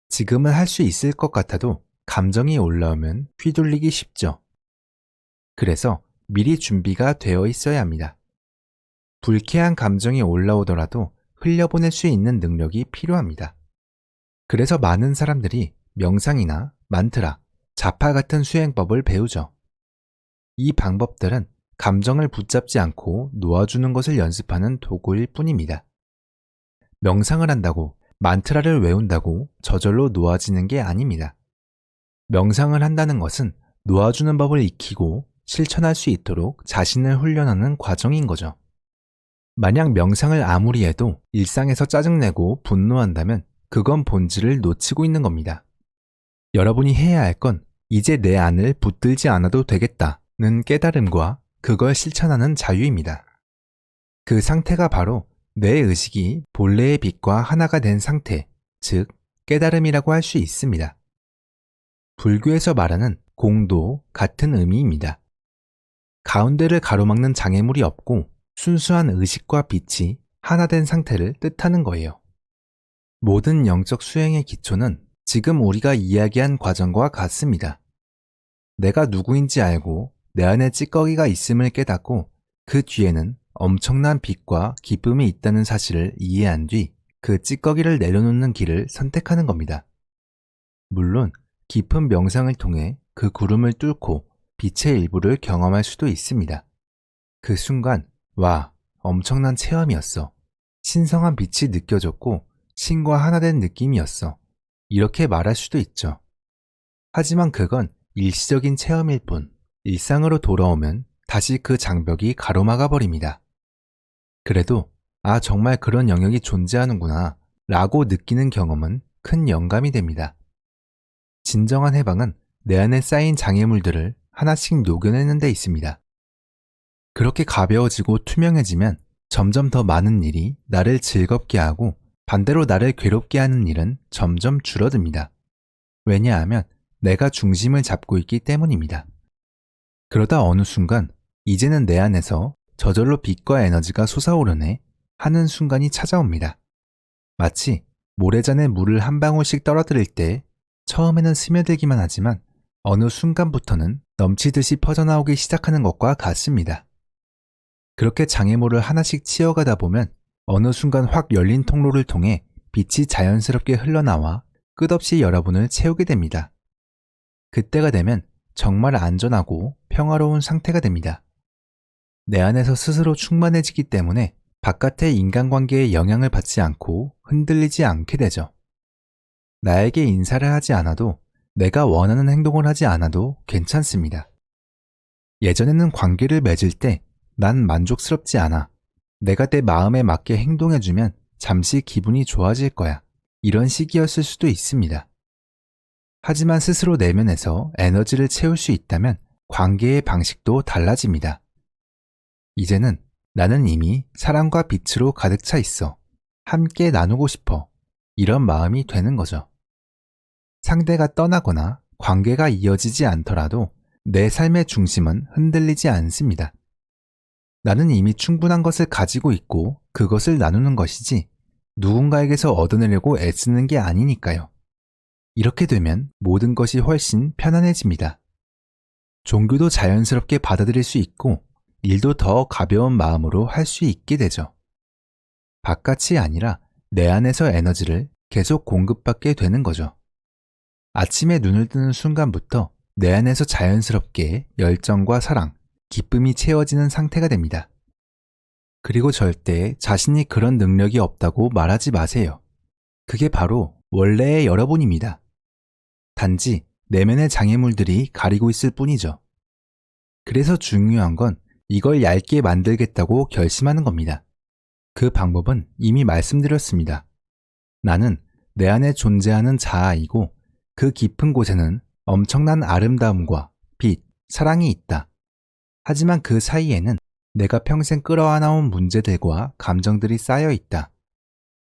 지금은 할 수 있을 것 같아도 감정이 올라오면 휘둘리기 쉽죠. 그래서 미리 준비가 되어 있어야 합니다. 불쾌한 감정이 올라오더라도 흘려보낼 수 있는 능력이 필요합니다. 그래서 많은 사람들이 명상이나 만트라, 자파 같은 수행법을 배우죠. 이 방법들은 감정을 붙잡지 않고 놓아주는 것을 연습하는 도구일 뿐입니다. 명상을 한다고, 만트라를 외운다고 저절로 놓아지는 게 아닙니다. 명상을 한다는 것은 놓아주는 법을 익히고 실천할 수 있도록 자신을 훈련하는 과정인 거죠. 만약 명상을 아무리 해도 일상에서 짜증내고 분노한다면 그건 본질을 놓치고 있는 겁니다. 여러분이 해야 할 건 이제 내 안을 붙들지 않아도 되겠다는 깨달음과 그걸 실천하는 자유입니다. 그 상태가 바로 내 의식이 본래의 빛과 하나가 된 상태, 즉 깨달음이라고 할 수 있습니다. 불교에서 말하는 공도 같은 의미입니다. 가운데를 가로막는 장애물이 없고 순수한 의식과 빛이 하나 된 상태를 뜻하는 거예요. 모든 영적 수행의 기초는 지금 우리가 이야기한 과정과 같습니다. 내가 누구인지 알고 내 안에 찌꺼기가 있음을 깨닫고 그 뒤에는 엄청난 빛과 기쁨이 있다는 사실을 이해한 뒤 그 찌꺼기를 내려놓는 길을 선택하는 겁니다. 물론 깊은 명상을 통해 그 구름을 뚫고 빛의 일부를 경험할 수도 있습니다. 그 순간, 와, 엄청난 체험이었어. 신성한 빛이 느껴졌고 신과 하나 된 느낌이었어. 이렇게 말할 수도 있죠. 하지만 그건 일시적인 체험일 뿐, 일상으로 돌아오면 다시 그 장벽이 가로막아 버립니다. 그래도, 아, 정말 그런 영역이 존재하는구나 라고 느끼는 경험은 큰 영감이 됩니다. 진정한 해방은 내 안에 쌓인 장애물들을 하나씩 녹여내는 데 있습니다. 그렇게 가벼워지고 투명해지면 점점 더 많은 일이 나를 즐겁게 하고 반대로 나를 괴롭게 하는 일은 점점 줄어듭니다. 왜냐하면 내가 중심을 잡고 있기 때문입니다. 그러다 어느 순간 이제는 내 안에서 저절로 빛과 에너지가 솟아오르네 하는 순간이 찾아옵니다. 마치 모래잔에 물을 한 방울씩 떨어뜨릴 때 처음에는 스며들기만 하지만 어느 순간부터는 넘치듯이 퍼져나오기 시작하는 것과 같습니다. 그렇게 장애물을 하나씩 치워가다 보면 어느 순간 확 열린 통로를 통해 빛이 자연스럽게 흘러나와 끝없이 여러분을 채우게 됩니다. 그때가 되면 정말 안전하고 평화로운 상태가 됩니다. 내 안에서 스스로 충만해지기 때문에 바깥의 인간관계에 영향을 받지 않고 흔들리지 않게 되죠. 나에게 인사를 하지 않아도 내가 원하는 행동을 하지 않아도 괜찮습니다. 예전에는 관계를 맺을 때 난 만족스럽지 않아. 내가 내 마음에 맞게 행동해주면 잠시 기분이 좋아질 거야. 이런 식이었을 수도 있습니다. 하지만 스스로 내면에서 에너지를 채울 수 있다면 관계의 방식도 달라집니다. 이제는 나는 이미 사랑과 빛으로 가득 차 있어. 함께 나누고 싶어. 이런 마음이 되는 거죠. 상대가 떠나거나 관계가 이어지지 않더라도 내 삶의 중심은 흔들리지 않습니다. 나는 이미 충분한 것을 가지고 있고 그것을 나누는 것이지 누군가에게서 얻어내려고 애쓰는 게 아니니까요. 이렇게 되면 모든 것이 훨씬 편안해집니다. 종교도 자연스럽게 받아들일 수 있고 일도 더 가벼운 마음으로 할 수 있게 되죠. 바깥이 아니라 내 안에서 에너지를 계속 공급받게 되는 거죠. 아침에 눈을 뜨는 순간부터 내 안에서 자연스럽게 열정과 사랑, 기쁨이 채워지는 상태가 됩니다. 그리고 절대 자신이 그런 능력이 없다고 말하지 마세요. 그게 바로 원래의 여러분입니다. 단지 내면의 장애물들이 가리고 있을 뿐이죠. 그래서 중요한 건 이걸 얇게 만들겠다고 결심하는 겁니다. 그 방법은 이미 말씀드렸습니다. 나는 내 안에 존재하는 자아이고 그 깊은 곳에는 엄청난 아름다움과 빛, 사랑이 있다. 하지만 그 사이에는 내가 평생 끌어안아온 문제들과 감정들이 쌓여 있다.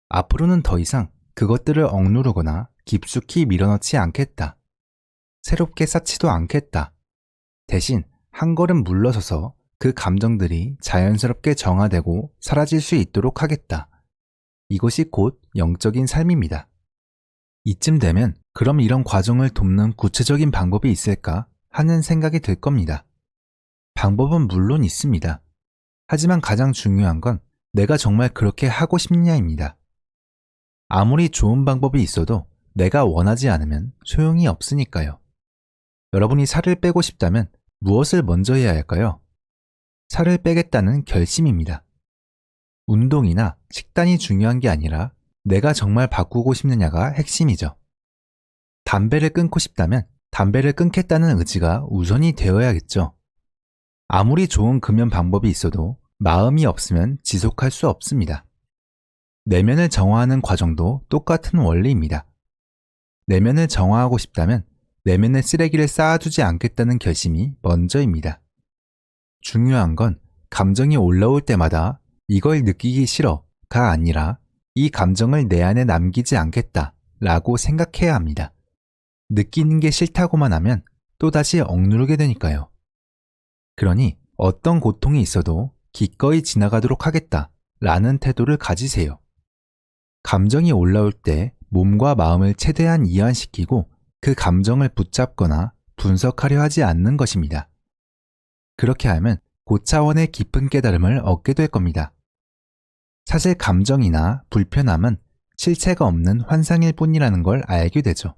앞으로는 더 이상 그것들을 억누르거나 깊숙이 밀어넣지 않겠다. 새롭게 쌓지도 않겠다. 대신 한 걸음 물러서서 그 감정들이 자연스럽게 정화되고 사라질 수 있도록 하겠다. 이것이 곧 영적인 삶입니다. 이쯤 되면 그럼 이런 과정을 돕는 구체적인 방법이 있을까 하는 생각이 들 겁니다. 방법은 물론 있습니다. 하지만 가장 중요한 건 내가 정말 그렇게 하고 싶냐입니다. 아무리 좋은 방법이 있어도 내가 원하지 않으면 소용이 없으니까요. 여러분이 살을 빼고 싶다면 무엇을 먼저 해야 할까요? 살을 빼겠다는 결심입니다. 운동이나 식단이 중요한 게 아니라 내가 정말 바꾸고 싶느냐가 핵심이죠. 담배를 끊고 싶다면 담배를 끊겠다는 의지가 우선이 되어야겠죠. 아무리 좋은 금연 방법이 있어도 마음이 없으면 지속할 수 없습니다. 내면을 정화하는 과정도 똑같은 원리입니다. 내면을 정화하고 싶다면 내면의 쓰레기를 쌓아두지 않겠다는 결심이 먼저입니다. 중요한 건 감정이 올라올 때마다 이걸 느끼기 싫어가 아니라 이 감정을 내 안에 남기지 않겠다 라고 생각해야 합니다. 느끼는 게 싫다고만 하면 또다시 억누르게 되니까요. 그러니 어떤 고통이 있어도 기꺼이 지나가도록 하겠다 라는 태도를 가지세요. 감정이 올라올 때 몸과 마음을 최대한 이완시키고 그 감정을 붙잡거나 분석하려 하지 않는 것입니다. 그렇게 하면 고차원의 깊은 깨달음을 얻게 될 겁니다. 사실 감정이나 불편함은 실체가 없는 환상일 뿐이라는 걸 알게 되죠.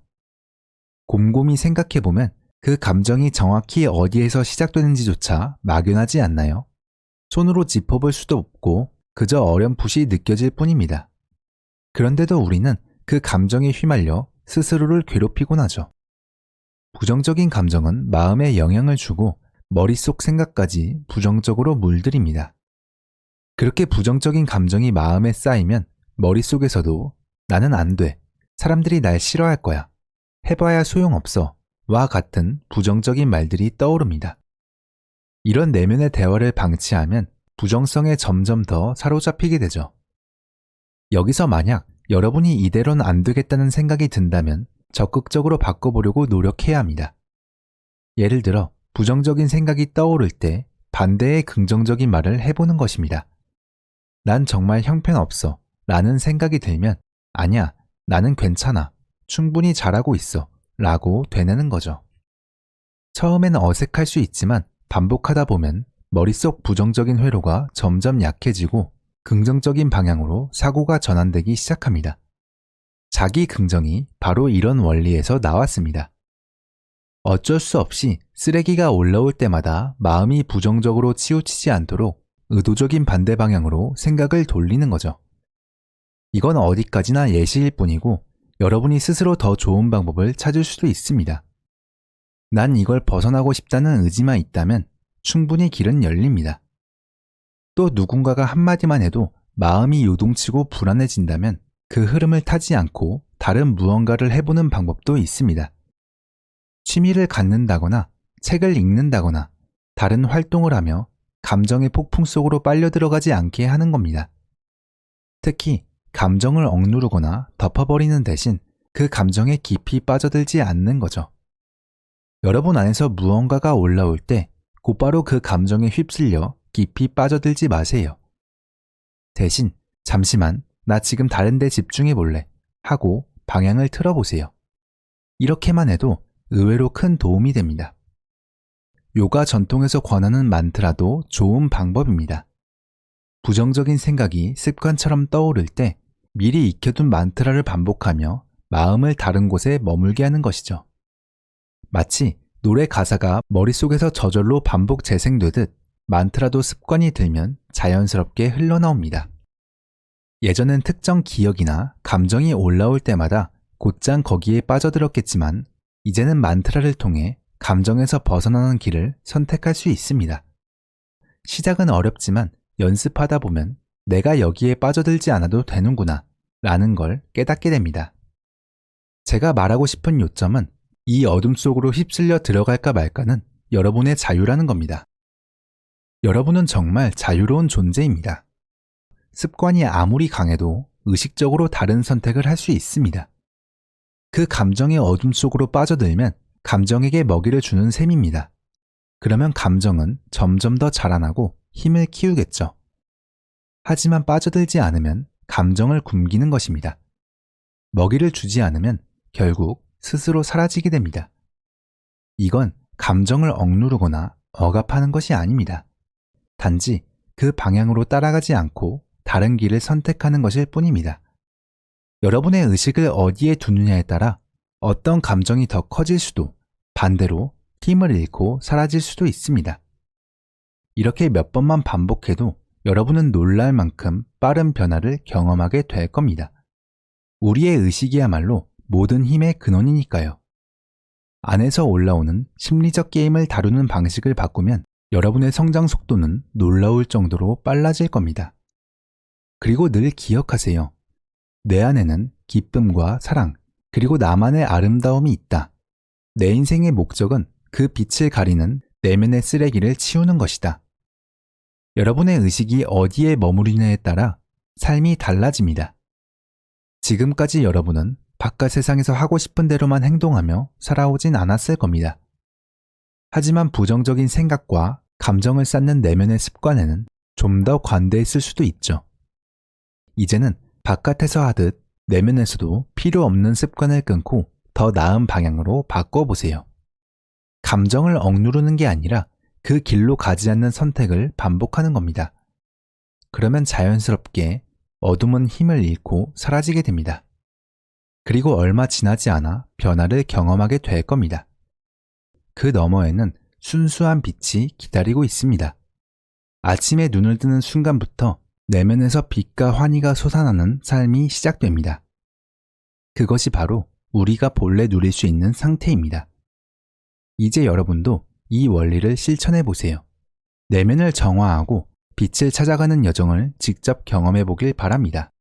곰곰이 생각해보면 그 감정이 정확히 어디에서 시작되는지조차 막연하지 않나요? 손으로 짚어볼 수도 없고 그저 어렴풋이 느껴질 뿐입니다. 그런데도 우리는 그 감정에 휘말려 스스로를 괴롭히곤 하죠. 부정적인 감정은 마음에 영향을 주고 머릿속 생각까지 부정적으로 물들입니다. 그렇게 부정적인 감정이 마음에 쌓이면 머릿속에서도 나는 안 돼, 사람들이 날 싫어할 거야, 해봐야 소용없어 와 같은 부정적인 말들이 떠오릅니다. 이런 내면의 대화를 방치하면 부정성에 점점 더 사로잡히게 되죠. 여기서 만약 여러분이 이대로는 안 되겠다는 생각이 든다면 적극적으로 바꿔보려고 노력해야 합니다. 예를 들어 부정적인 생각이 떠오를 때 반대의 긍정적인 말을 해보는 것입니다. 난 정말 형편없어 라는 생각이 들면 아니야, 나는 괜찮아, 충분히 잘하고 있어 라고 되뇌는 거죠. 처음에는 어색할 수 있지만 반복하다 보면 머릿속 부정적인 회로가 점점 약해지고 긍정적인 방향으로 사고가 전환되기 시작합니다. 자기 긍정이 바로 이런 원리에서 나왔습니다. 어쩔 수 없이 쓰레기가 올라올 때마다 마음이 부정적으로 치우치지 않도록 의도적인 반대 방향으로 생각을 돌리는 거죠. 이건 어디까지나 예시일 뿐이고 여러분이 스스로 더 좋은 방법을 찾을 수도 있습니다. 난 이걸 벗어나고 싶다는 의지만 있다면 충분히 길은 열립니다. 또 누군가가 한마디만 해도 마음이 요동치고 불안해진다면 그 흐름을 타지 않고 다른 무언가를 해보는 방법도 있습니다. 취미를 갖는다거나 책을 읽는다거나 다른 활동을 하며 감정의 폭풍 속으로 빨려 들어가지 않게 하는 겁니다. 특히 감정을 억누르거나 덮어버리는 대신 그 감정에 깊이 빠져들지 않는 거죠. 여러분 안에서 무언가가 올라올 때 곧바로 그 감정에 휩쓸려 깊이 빠져들지 마세요. 대신 잠시만 나 지금 다른 데 집중해 볼래 하고 방향을 틀어보세요. 이렇게만 해도 의외로 큰 도움이 됩니다. 요가 전통에서 권하는 만트라도 좋은 방법입니다. 부정적인 생각이 습관처럼 떠오를 때 미리 익혀둔 만트라를 반복하며 마음을 다른 곳에 머물게 하는 것이죠. 마치 노래 가사가 머릿속에서 저절로 반복 재생되듯 만트라도 습관이 들면 자연스럽게 흘러나옵니다. 예전엔 특정 기억이나 감정이 올라올 때마다 곧장 거기에 빠져들었겠지만 이제는 만트라를 통해 감정에서 벗어나는 길을 선택할 수 있습니다. 시작은 어렵지만 연습하다 보면 내가 여기에 빠져들지 않아도 되는구나 라는 걸 깨닫게 됩니다. 제가 말하고 싶은 요점은 이 어둠 속으로 휩쓸려 들어갈까 말까는 여러분의 자유라는 겁니다. 여러분은 정말 자유로운 존재입니다. 습관이 아무리 강해도 의식적으로 다른 선택을 할 수 있습니다. 그 감정의 어둠 속으로 빠져들면 감정에게 먹이를 주는 셈입니다. 그러면 감정은 점점 더 자라나고 힘을 키우겠죠. 하지만 빠져들지 않으면 감정을 굶기는 것입니다. 먹이를 주지 않으면 결국 스스로 사라지게 됩니다. 이건 감정을 억누르거나 억압하는 것이 아닙니다. 단지 그 방향으로 따라가지 않고 다른 길을 선택하는 것일 뿐입니다. 여러분의 의식을 어디에 두느냐에 따라 어떤 감정이 더 커질 수도 반대로 힘을 잃고 사라질 수도 있습니다. 이렇게 몇 번만 반복해도 여러분은 놀랄 만큼 빠른 변화를 경험하게 될 겁니다. 우리의 의식이야말로 모든 힘의 근원이니까요. 안에서 올라오는 심리적 게임을 다루는 방식을 바꾸면 여러분의 성장 속도는 놀라울 정도로 빨라질 겁니다. 그리고 늘 기억하세요. 내 안에는 기쁨과 사랑, 그리고 나만의 아름다움이 있다. 내 인생의 목적은 그 빛을 가리는 내면의 쓰레기를 치우는 것이다. 여러분의 의식이 어디에 머무르느냐에 따라 삶이 달라집니다. 지금까지 여러분은 바깥 세상에서 하고 싶은 대로만 행동하며 살아오진 않았을 겁니다. 하지만 부정적인 생각과 감정을 쌓는 내면의 습관에는 좀 더 관대했을 수도 있죠. 이제는 바깥에서 하듯 내면에서도 필요 없는 습관을 끊고 더 나은 방향으로 바꿔보세요. 감정을 억누르는 게 아니라 그 길로 가지 않는 선택을 반복하는 겁니다. 그러면 자연스럽게 어둠은 힘을 잃고 사라지게 됩니다. 그리고 얼마 지나지 않아 변화를 경험하게 될 겁니다. 그 너머에는 순수한 빛이 기다리고 있습니다. 아침에 눈을 뜨는 순간부터 내면에서 빛과 환희가 솟아나는 삶이 시작됩니다. 그것이 바로 우리가 본래 누릴 수 있는 상태입니다. 이제 여러분도 이 원리를 실천해 보세요. 내면을 정화하고 빛을 찾아가는 여정을 직접 경험해 보길 바랍니다.